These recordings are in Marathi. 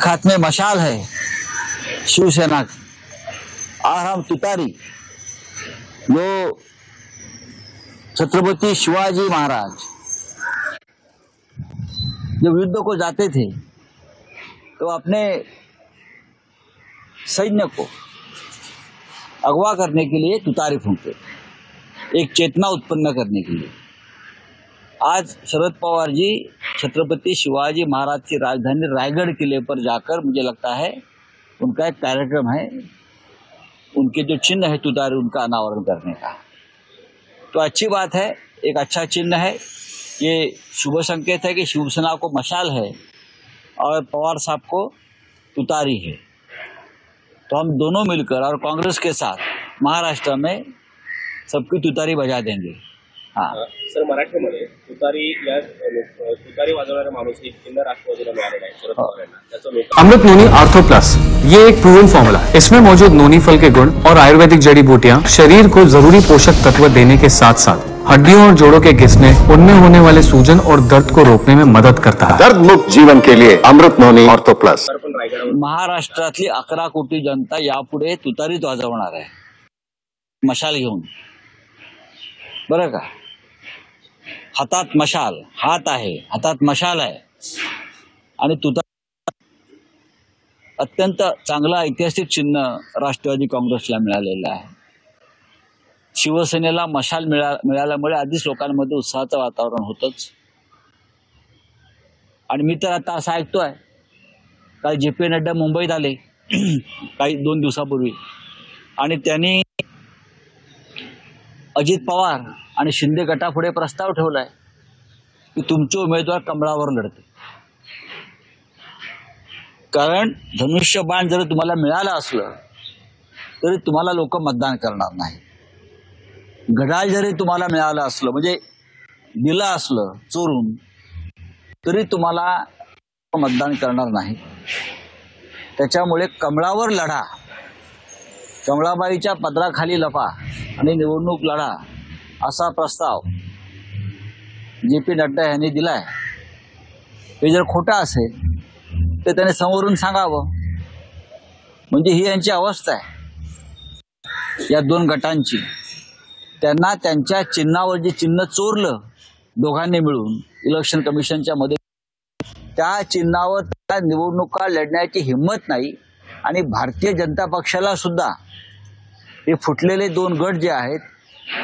एक हाथ में मशाल है शिवसेना की और हम तुतारी जो छत्रपति शिवाजी महाराज जब युद्ध को जाते थे तो अपने सैन्य को अगवा करने के लिए तुतारी फूंकते, एक चेतना उत्पन्न करने के लिए। आज शरद पवार जी छत्रपति शिवाजी महाराज की राजधानी रायगढ़ किले पर जाकर, मुझे लगता है उनका एक कार्यक्रम है, उनके जो चिन्ह है तुतारी, उनका अनावरण करने का। तो अच्छी बात है, एक अच्छा चिन्ह है, ये शुभ संकेत है कि शिवसेना को मशाल है और पवार साहब को तुतारी है। तो हम दोनों मिलकर और कांग्रेस के साथ महाराष्ट्र में सबकी तुतारी बजा देंगे। हाँ सर, मराठीमध्ये तुतारी वाजवणारा माणूस एक चिन्ह राष्ट्रवादीला मिळालेला आहे शरद पवार यांना। त्याचं लोक अमृत नोनी आर्थो प्लस, ये एक प्रूवन फॉर्मूला है। इसमें मौजूद नोनी फल के गुण और आयुर्वेदिक जड़ी बूटियां शरीर को जरूरी पोषक तत्व देने के साथ साथ हड्डियों और जोड़ों के घिसने, उनमें होने वाले सूजन और दर्द को रोकने में मदद करता है। दर्द मुक्त जीवन के लिए अमृत नोनी आर्थो प्लस। महाराष्ट्रातली 11 कोटी जनता यापुढे तुतारीत वाजवणार आहे, मशाल घेऊन, बरं का। हातात मशाल, हात आहे, हातात मशाल आहे आणि तुतारी अत्यंत चांगला ऐतिहासिक चिन्ह राष्ट्रवादी काँग्रेसला मिळालेलं आहे। शिवसेनेला मशाल मिळाल्यामुळे आधीच लोकांमध्ये उत्साहाचं वातावरण होतंच। आणि मी तर आता असं ऐकतोय, काल जे.पी. नड्डा मुंबईत आले काही 2 दिवसापूर्वी, आणि त्यांनी अजित पवार आणि शिंदे गटापुढे प्रस्ताव ठेवलाय की तुमचे उमेदवार कमळावर लढते, कारण धनुष्यबाण जर तुम्हाला मिळालं असलं तरी तुम्हाला लोक मतदान करणार नाही। घड्याळ जरी तुम्हाला मिळालं असलं, म्हणजे दिलं असलं चोरून, तरी तुम्हाला मतदान करणार नाही। त्याच्यामुळे कमळावर लढा, कमळाबाईच्या पदराखाली लपा आणि निवडणूक लढा, असा प्रस्ताव जे.पी. नड्डा यांनी दिलाय। हे जर खोटा असेल तर त्याने समोरून सांगावं, म्हणजे ही यांची अवस्था आहे या 2 गटांची। त्यांना त्यांच्या चिन्हावर जे चिन्ह चोरलं दोघांनी मिळून इलेक्शन कमिशनच्या मध्ये, त्या चिन्हावर त्या निवडणुका लढण्याची हिंमत नाही। आणि भारतीय जनता पक्षाला सुद्धा हे फुटलेले 2 गट जे आहेत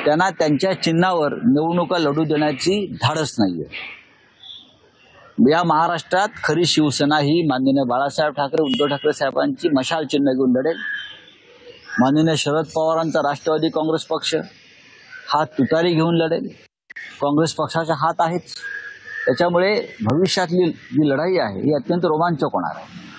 त्यांना त्यांच्या चिन्हावर निवडणुका लढू देण्याची धाडस नाहीये। या महाराष्ट्रात खरी शिवसेना ही माननीय बाळासाहेब ठाकरे, उद्धव ठाकरे साहेबांची मशाल चिन्ह घेऊन लढेल। माननीय शरद पवारांचा राष्ट्रवादी काँग्रेस पक्ष हा तुतारी घेऊन लढेल। काँग्रेस पक्षाचा हात आहेच, त्याच्यामुळे भविष्यातली जी लढाई आहे ही अत्यंत रोमांचक होणार आहे।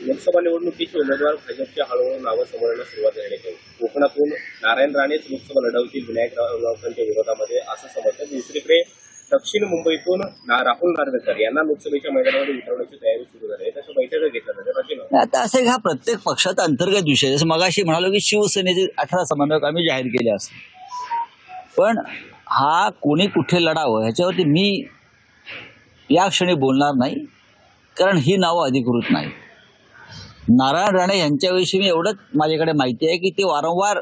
लोकसभा निवडणुकीचे उमेदवार भाजपच्या हळूहळू नावं समोर येण्यास सुरुवात झाली आहे। कोकणातून नारायण राणेच लोकसभा लढवतील विनायक राऊतांच्या विरोधामध्ये, असं समजतं। दुसरीकडे दक्षिण मुंबईतून राहुल नार्वेकर यांना लोकसभेच्या मैदानामध्ये उतरवण्याची तयारी सुरू झाली आहे। तसं बैठका घेतल्या जाते। आता असे हा प्रत्येक पक्षाचा अंतर्गत विषय, जसं मगाशी म्हणालो की शिवसेनेचे 18 समन्वयक आम्ही जाहीर केले असते, पण हा कोणी कुठे लढावं ह्याच्यावरती मी या क्षणी बोलणार नाही, कारण ही नावं अधिकृत नाही। नारायण राणे यांच्याविषयी मी एवढंच माझ्याकडे माहिती आहे की ते वारंवार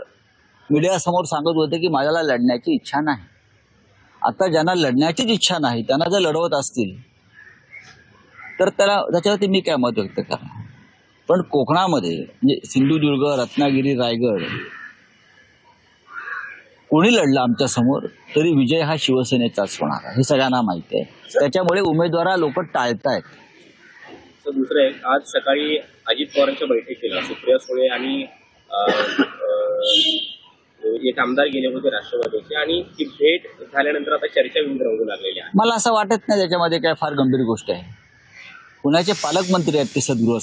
मीडियासमोर सांगत होते की माझ्याला लढण्याची इच्छा नाही। आता ज्यांना लढण्याचीच इच्छा नाही त्यांना जर लढवत असतील तर त्याच्यावरती मी काय मत व्यक्त करणार। पण कोकणामध्ये म्हणजे सिंधुदुर्ग, रत्नागिरी, रायगड कोणी लढलं आमच्या समोर तरी विजय हा शिवसेनेचाच होणार आहे, हे सगळ्यांना माहिती आहे। त्याच्यामुळे उमेदवार लोक टाळतायत। दुसरं आहे, आज सकाळी अजित पवारांच्या बैठकीला सुप्रिया सुळे आणि एक आमदार गेले होते राष्ट्रवादीचे, आणि ती भेट झाल्यानंतर आता चर्चा विविध रंगू लागलेली आहे। मला असं वाटत नाही त्याच्यामध्ये काय फार गंभीर गोष्ट आहे। पुण्याचे पालकमंत्री आहेत ते सद्गृह